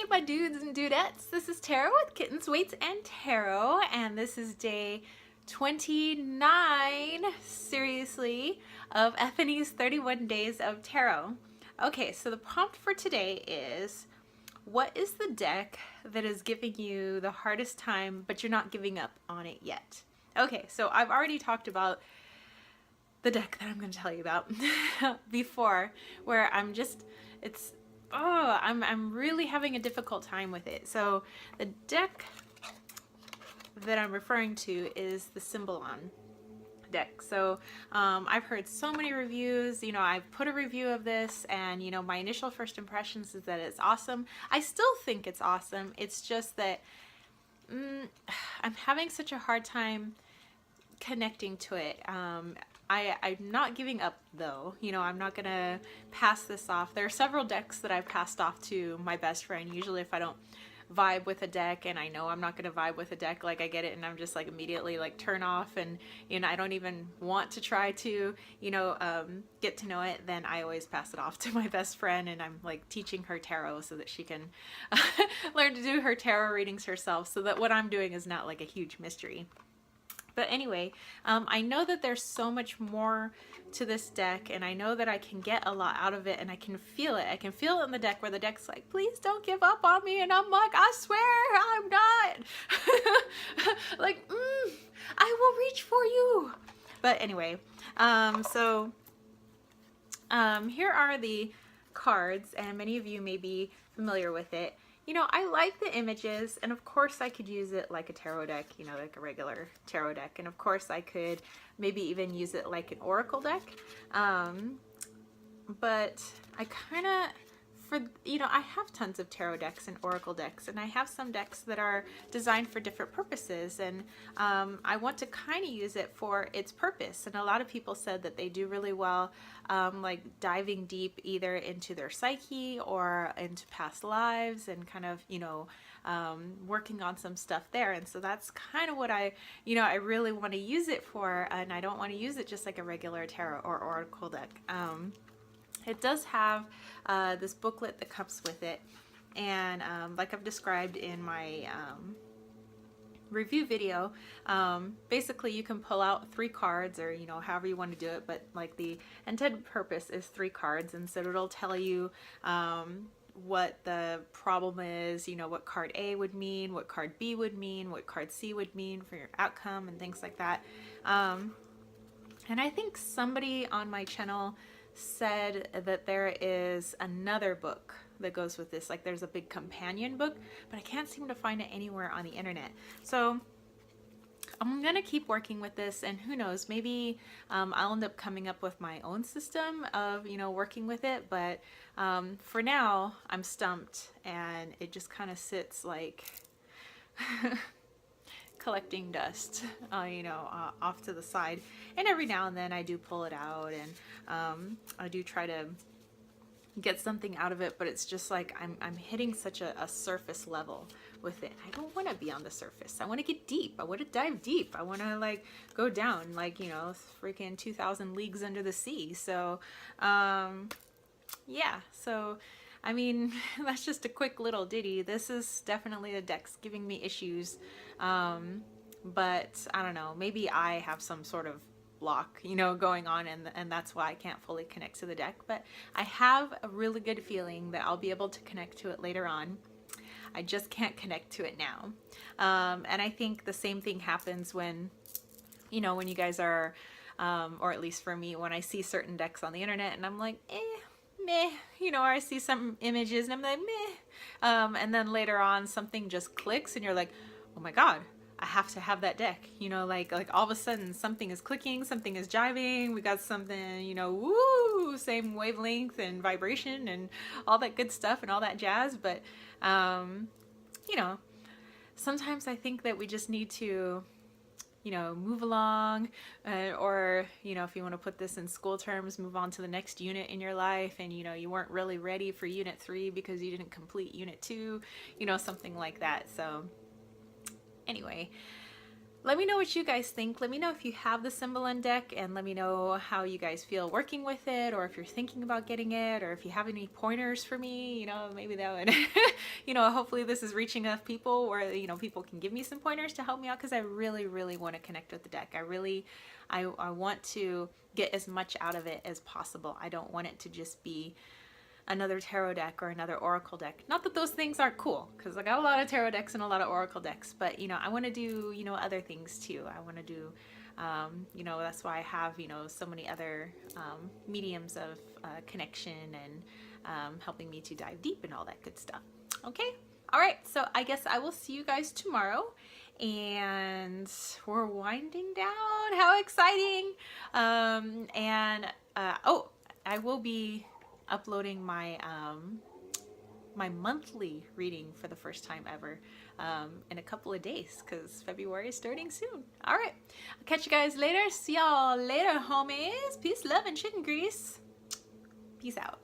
my dudes and dudettes. This is Tarot with Kittens, Weights, and Tarot, and this is day 29, seriously, of Ethany's 31 Days of Tarot. Okay, so the prompt for today is, what is the deck that is giving you the hardest time, but you're not giving up on it yet? Okay, so I've already talked about the deck that I'm going to tell you about before, where I'm really having a difficult time with it. So the deck that I'm referring to is the Symbolon deck. So I've heard so many reviews, I've put a review of this, and my initial first impressions is that it's awesome. I still think it's awesome. It's just that I'm having such a hard time connecting to it. I'm not giving up though. I'm not gonna pass this off. There are several decks that I've passed off to my best friend. Usually if I don't vibe with a deck and I know I'm not gonna vibe with a deck, like I get it and I'm just like immediately like turn off, and I don't even want to try to get to know it, then I always pass it off to my best friend, and I'm like teaching her tarot so that she can learn to do her tarot readings herself, so that what I'm doing is not like a huge mystery. But anyway, I know that there's so much more to this deck, and I know that I can get a lot out of it, and I can feel it. I can feel it in the deck where the deck's like, please don't give up on me, and I'm like, I swear I'm not. Like, I will reach for you. But anyway, here are the cards, and many of you may be familiar with it. I like the images, and of course I could use it like a tarot deck, like a regular tarot deck. And of course I could maybe even use it like an oracle deck. But I kind of, I have tons of tarot decks and oracle decks, and I have some decks that are designed for different purposes, and I want to kind of use it for its purpose. And a lot of people said that they do really well like diving deep either into their psyche or into past lives, and kind of working on some stuff there. And so that's kind of what I really want to use it for, and I don't want to use it just like a regular tarot or oracle deck. It does have this booklet that comes with it, and like I've described in my review video, basically you can pull out 3 cards, or however you want to do it, but like the intended purpose is 3 cards, and so it'll tell you what the problem is, what card A would mean, what card B would mean, what card C would mean for your outcome, and things like that. And I think somebody on my channel said that there is another book that goes with this, like there's a big companion book, but I can't seem to find it anywhere on the internet. So I'm gonna keep working with this, and who knows, maybe I'll end up coming up with my own system of working with it. But for now I'm stumped, and it just kind of sits like collecting dust, off to the side. And every now and then I do pull it out, and I do try to get something out of it, but it's just like I'm hitting such a surface level with it. I don't want to be on the surface. I want to get deep. I want to dive deep. I want to like go down like freaking 2,000 leagues under the sea. So yeah, so I mean, that's just a quick little ditty. This is definitely the deck's giving me issues. But I don't know, maybe I have some sort of block, going on, and that's why I can't fully connect to the deck. But I have a really good feeling that I'll be able to connect to it later on. I just can't connect to it now. And I think the same thing happens when, when you guys are, or at least for me, when I see certain decks on the internet and I'm like, meh, or I see some images and I'm like, meh. And then later on something just clicks and you're like, oh my God, I have to have that deck. Like all of a sudden something is clicking, something is jiving, we got something, woo, same wavelength and vibration and all that good stuff and all that jazz. But, sometimes I think that we just need to, move along, or, if you want to put this in school terms, move on to the next unit in your life, and, you weren't really ready for unit 3 because you didn't complete unit 2, something like that. So anyway, let me know what you guys think. Let me know if you have the Cymbeline deck, and let me know how you guys feel working with it, or if you're thinking about getting it, or if you have any pointers for me, you know, maybe that would, you know, hopefully this is reaching enough people where, you know, people can give me some pointers to help me out, because I really, really want to connect with the deck. I want to get as much out of it as possible. I don't want it to just be another tarot deck or another oracle deck. Not that those things aren't cool, because I got a lot of tarot decks and a lot of oracle decks, but you know, I want to do, you know, other things too. I want to do, you know, that's why I have, you know, so many other mediums of connection and helping me to dive deep and all that good stuff. Okay. All right. So I guess I will see you guys tomorrow, and we're winding down. How exciting. Oh, I will be uploading my my monthly reading for the first time ever in a couple of days, because February is starting soon. All right, I'll catch you guys later. See y'all later, homies. Peace, love, and chicken grease. Peace out.